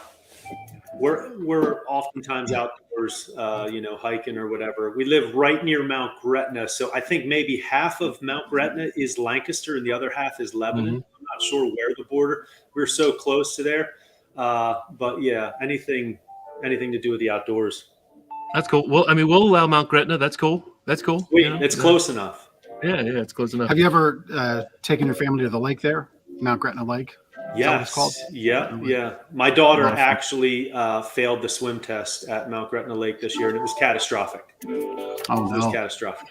oftentimes outdoors, hiking or whatever. We live right near Mount Gretna, so I think maybe half of Mount Gretna is Lancaster and the other half is Lebanon. Mm-hmm. I'm not sure where the border. We're so close to there, but yeah, anything to do with the outdoors. That's cool. Well, I mean, we'll allow Mount Gretna. That's cool. Wait, it's close enough. Yeah, it's close enough. Have you ever taken your family to the lake there, Mount Gretna Lake? Yes. Yeah. My daughter actually failed the swim test at Mount Gretna Lake this year, and it was catastrophic. Oh, no. It was catastrophic.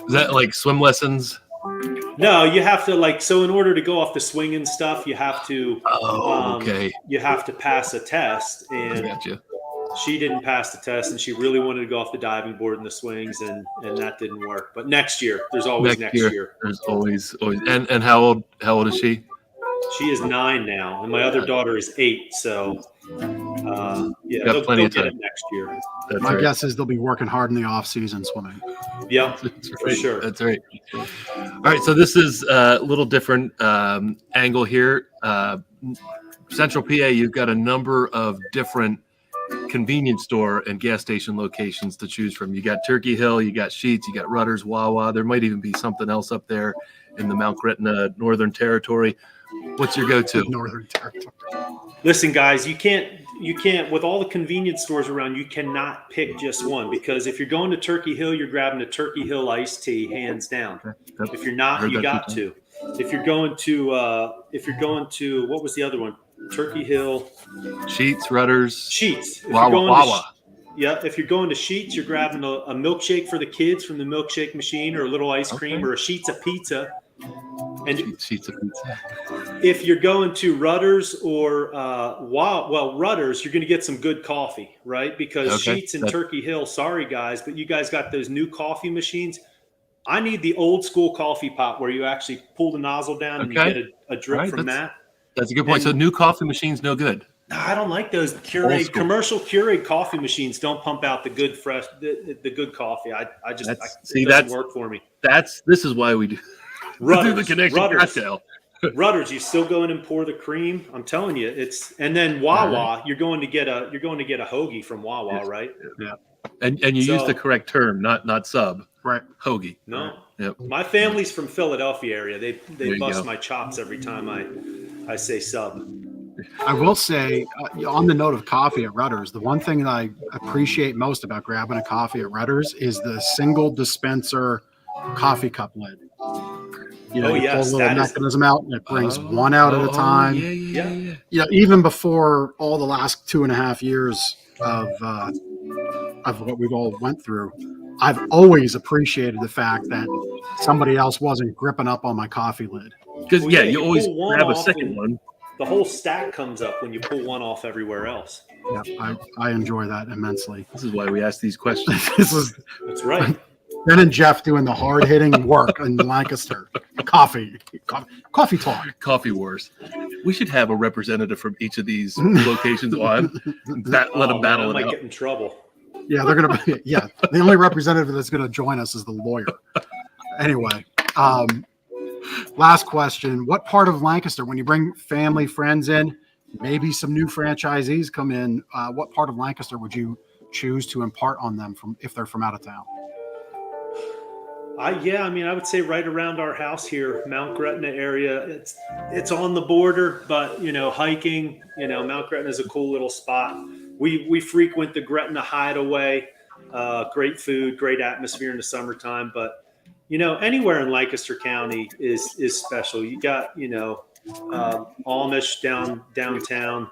Is that like swim lessons? No, you have to so in order to go off the swing and stuff, you have to. Okay. You have to pass a test, and I gotcha. She didn't pass the test, and she really wanted to go off the diving board and the swings, and that didn't work. But next year, there's always next year. There's always. And how old is she? She is 9 now, and my other daughter is 8. So, Yeah, Got they'll plenty of get time. it next year. That's My right. guess is they'll be working hard in the off season swimming. Yeah, That's for right. sure. That's right. All right. So this is a little different angle here. Central PA, you've got a number of different convenience store and gas station locations to choose from. You got Turkey Hill, you got Sheetz, you got Rudders, Wawa. There might even be something else up there in the Mount Gretna Northern Territory. What's your go-to? Northern Territory. Listen, guys, you can't with all the convenience stores around, you cannot pick just one, because if you're going to Turkey Hill, you're grabbing a Turkey Hill iced tea, hands down. Yep. If you're not, Heard you that got too. to. If you're going to what was the other one? Turkey Hill, Sheetz, Rudders, Sheetz. If Wawa, you're going Wawa. if you're going to Sheetz, you're grabbing a milkshake for the kids from the milkshake machine, or a little ice cream, or a Sheetz of pizza. And Sheetz of pizza. if you're going to Rudders or Rudders, you're going to get some good coffee, right? Because Okay. Sheetz and Turkey Hill, sorry guys, but you guys got those new coffee machines. I need the old school coffee pot where you actually pull the nozzle down and you Okay. get a drip All right, from that. That's a good point. So new coffee machines, no good. I don't like those Old Keurig school. commercial Keurig coffee machines. Don't pump out the good fresh, the good coffee. It doesn't work for me. This is why we do the connection cocktail. Rudders, you still go in and pour the cream. I'm telling you, and then Wawa, you're going to get a hoagie from Wawa, Yes. right? Yeah. And you use the correct term, not sub. Right. Hoagie. No. Yep. My family's from Philadelphia area. They you bust go. my chops every time I say sub. I will say, on the note of coffee at Rudders, the one thing that I appreciate most about grabbing a coffee at Rudders is the single dispenser coffee cup lid. You know, you pull a little mechanism out and it brings one out at a time. Yeah. You know, even before all the last 2.5 years of what we've all went through, I've always appreciated the fact that somebody else wasn't gripping up on my coffee lid. Because Well, you always pull one grab a off second and one. The whole stack comes up when you pull one off everywhere else. Yeah, I enjoy that immensely. This is why we ask these questions. This is That's right. Ben and Jeff doing the hard hitting work in Lancaster. Coffee talk. Coffee wars. We should have a representative from each of these locations on. Let them battle I might it out. get in trouble. Yeah, they're gonna be. Yeah, the only representative that's gonna join us is the lawyer. Anyway, last question: what part of Lancaster, when you bring family, friends in, maybe some new franchisees come in, what part of Lancaster would you choose to impart on them from if they're from out of town? I would say right around our house here, Mount Gretna area. It's on the border, but hiking. Mount Gretna is a cool little spot. We frequent the Gretna Hideaway. Great food, great atmosphere in the summertime. But anywhere in Lancaster County is special. You got Amish downtown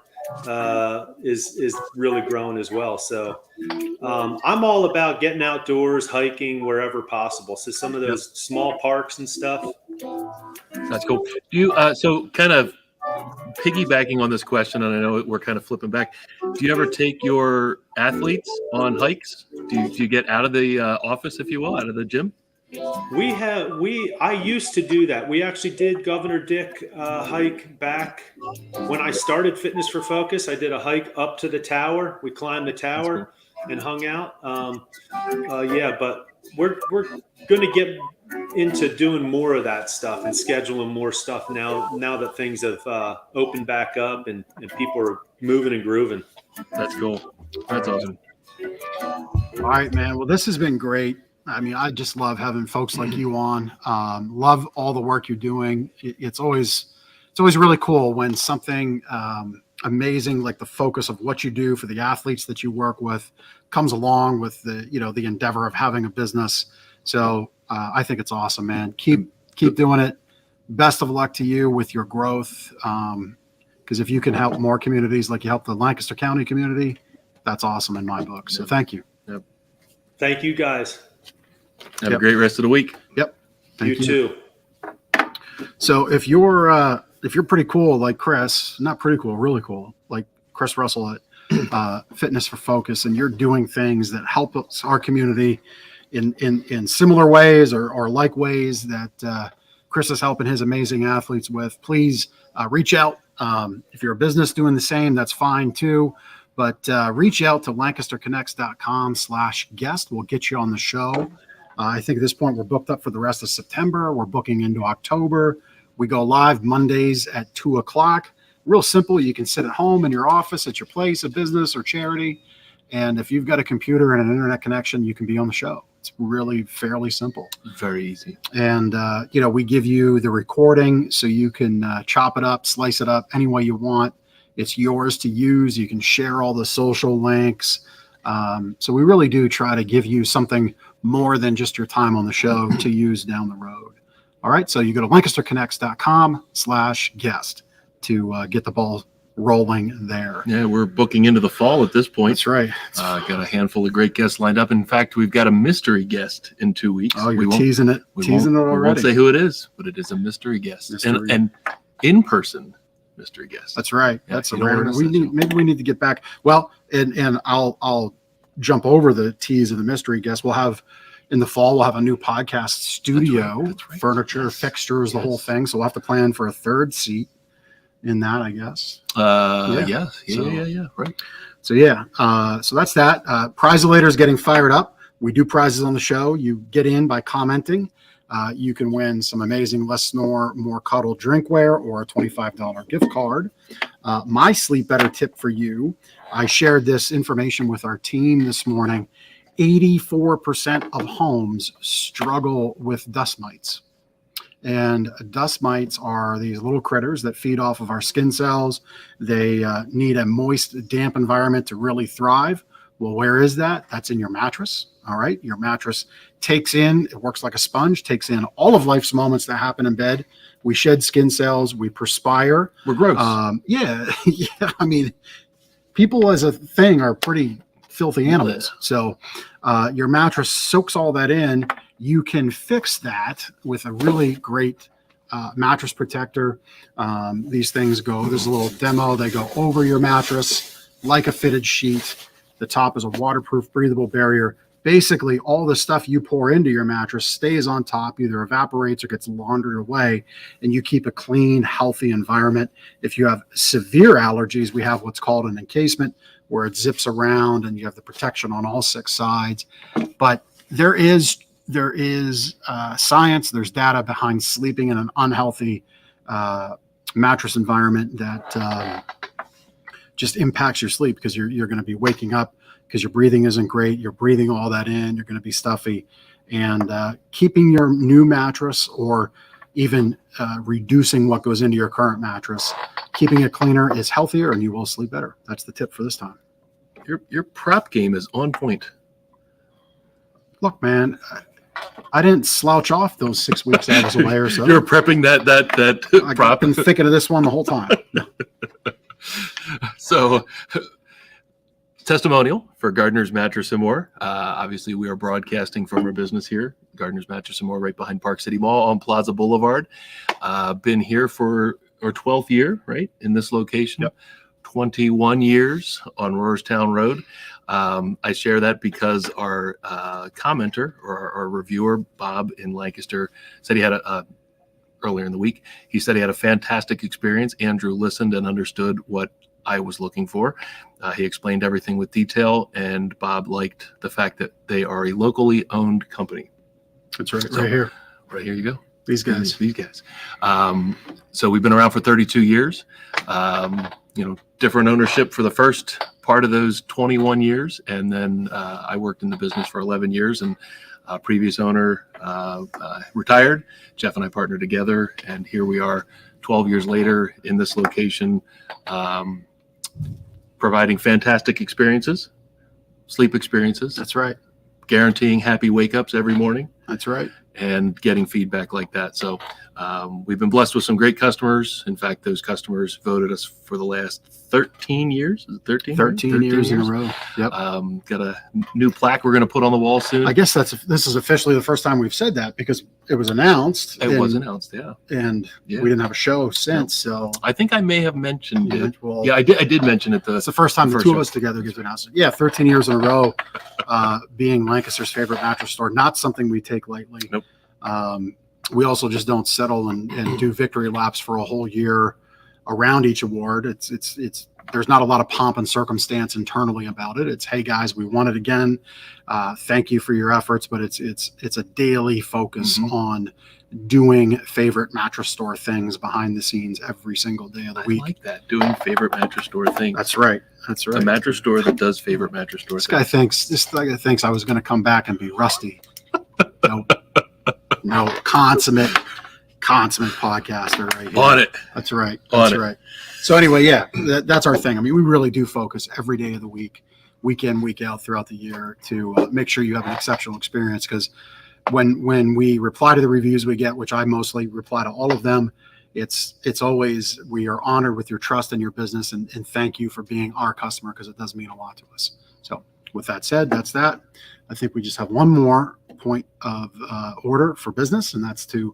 is really growing as well. So I'm all about getting outdoors, hiking wherever possible. So some of those small parks and stuff. That's cool. Do you so kind of piggybacking on this question, and I know we're kind of flipping back. Do you ever take your athletes on hikes? Do you get out of the office, if you will, out of the gym? I used to do that. We actually did Governor Dick hike back when I started Fitness for Focus. I did a hike up to the tower. We climbed the tower and hung out. But we're going to get into doing more of that stuff and scheduling more stuff now that things have opened back up and people are moving and grooving. That's cool. That's awesome. All right, man. Well, this has been great. I mean, I just love having folks like you on. Love all the work you're doing. It's always really cool when something amazing like the focus of what you do for the athletes that you work with comes along with the endeavor of having a business. So I think it's awesome, man. Keep doing it. Best of luck to you with your growth. Because if you can help more communities like you help the Lancaster County community, that's awesome in my book. So thank you. Yep. Thank you, guys. Have a great rest of the week. Yep. You too. So if you're pretty cool like Chris, not pretty cool, really cool, like Chris Russell at Fitness for Focus, and you're doing things that help us, our community in similar ways or like ways that Chris is helping his amazing athletes with, please reach out. If you're a business doing the same, that's fine too. But reach out to lancasterconnects.com/guest. We'll get you on the show. I think at this point we're booked up for the rest of September. We're booking into October. We go live Mondays at 2:00. Real simple. You can sit at home in your office, at your place, a business or charity. And if you've got a computer and an internet connection, you can be on the show. It's really fairly simple. Very easy. And, we give you the recording so you can chop it up, slice it up any way you want. It's yours to use. You can share all the social links. So we really do try to give you something more than just your time on the show to use down the road. All right. So you go to lancasterconnects.com/guest to get the ball rolling there. Yeah, we're booking into the fall at this point. That's right. Got a handful of great guests lined up. In fact, we've got a mystery guest in 2 weeks. Oh, you're teasing it already. We won't say who it is, but it is a mystery guest. And in-person mystery guest. That's right. Yeah, That's a rare. Maybe we need to get back. Well, and I'll jump over the tease of the mystery guest. We'll have in the fall, we'll have a new podcast studio, That's right. furniture, fixtures, the whole thing. So we'll have to plan for a third seat in that, I guess. Yeah. Right. So so that's that. Prizelator is getting fired up. We do prizes on the show. You get in by commenting. You can win some amazing Less Snore, More Cuddle drinkware or a $25 gift card. My sleep better tip for you. I shared this information with our team this morning. 84% of homes struggle with dust mites. And dust mites are these little critters that feed off of our skin cells. They need a moist, damp environment to really thrive. Well, where is that? That's in your mattress. All right. Your mattress it works like a sponge, takes in all of life's moments that happen in bed. We shed skin cells. We perspire. We're gross. Yeah. I mean, people as a thing are pretty filthy animals. So your mattress soaks all that in. You can fix that with a really great mattress protector. There's a little demo. They go over your mattress like a fitted sheet. The top is a waterproof, breathable barrier. Basically, all the stuff you pour into your mattress stays on top, either evaporates or gets laundered away, and you keep a clean, healthy environment. If you have severe allergies, we have what's called an encasement, where it zips around and you have the protection on all 6 sides. But there is science, there's data behind sleeping in an unhealthy mattress environment that just impacts your sleep, because you're going to be waking up because your breathing isn't great. You're breathing all that in. You're going to be stuffy. And keeping your new mattress, or even reducing what goes into your current mattress, keeping it cleaner is healthier, and you will sleep better. That's the tip for this time. Your prep game is on point. Look, man, I didn't slouch off those 6 weeks I was away or so. You're prepping that prop. I've been thinking of this one the whole time. So, testimonial for Gardner's Mattress and More. Obviously, we are broadcasting from our business here, Gardner's Mattress and More, right behind Park City Mall on Plaza Boulevard. Been here for our 12th year, right, in this location. Yep. 21 years on Rohrstown Road. I share that because our commenter, or our reviewer, Bob in Lancaster, said he had earlier in the week, he said he had a fantastic experience. Andrew listened and understood what I was looking for. He explained everything with detail, and Bob liked the fact that they are a locally owned company. That's right. Right here. Right here you go. These guys. These guys. So we've been around for 32 years. Different ownership for the first part of those 21 years. And then I worked in the business for 11 years, and previous owner retired. Jeff and I partnered together, and here we are 12 years later in this location, providing fantastic experiences, sleep experiences. That's right. Guaranteeing happy wake-ups every morning. That's right. And getting feedback like that. So we've been blessed with some great customers. In fact, those customers voted us for the last 13 years. Is it 13? 13 years in a row. Yep. Got a new plaque we're going to put on the wall soon. I guess this is officially the first time we've said that, because it was announced. It was announced, yeah. And we didn't have a show since. So I think I may have mentioned it. Well, yeah, I did mention it. It's the first time the two of us together get to announce it. Yeah, 13 years in a row, being Lancaster's favorite mattress store. Not something we take lightly. Nope. We also just don't settle and do victory laps for a whole year around each award. It's there's not a lot of pomp and circumstance internally about it. It's, hey guys, we want it again. Thank you for your efforts, but it's a daily focus on doing favorite mattress store things behind the scenes every single day of the week. I like that, doing favorite mattress store things. That's right. That's right. A mattress store that does favorite mattress store This things. guy thinks I was going to come back and be rusty. No, consummate podcaster right here. On it. That's right. That's right. So anyway, yeah, that's our thing. I mean, we really do focus every day of the week, week in, week out throughout the year to make sure you have an exceptional experience. Because when we reply to the reviews we get, which I mostly reply to all of them, it's always, we are honored with your trust in your business, and thank you for being our customer, because it does mean a lot to us. So with that said, that's that. I think we just have one more point of order for business, and that's to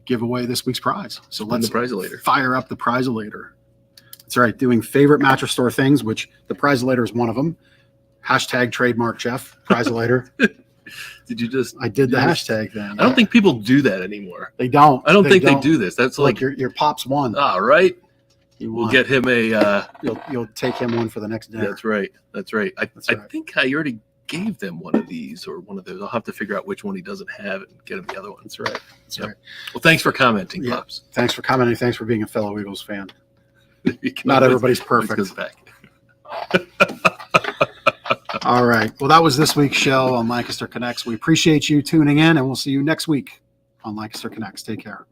give away this week's prize. So let's fire up the prize-elator. That's right. Doing favorite mattress store things, which the prize-elator is one of them. Hashtag trademark Jeff, prize-elator. Did you just? I did the hashtag thing. I don't think people do that anymore. They don't. I don't think they do this. That's like like your pops won. All right. We'll get him a. You'll take him one for the next dinner. That's right. That's right. I think I already gave them one of these or one of those. I'll have to figure out which one he doesn't have and get him the other one. That's right. That's right. Well, thanks for commenting, Pops. Thanks for commenting. Thanks for being a fellow Eagles fan. Not everybody's perfect. All right. Well, that was this week's show on Lancaster Connects. We appreciate you tuning in, and we'll see you next week on Lancaster Connects. Take care.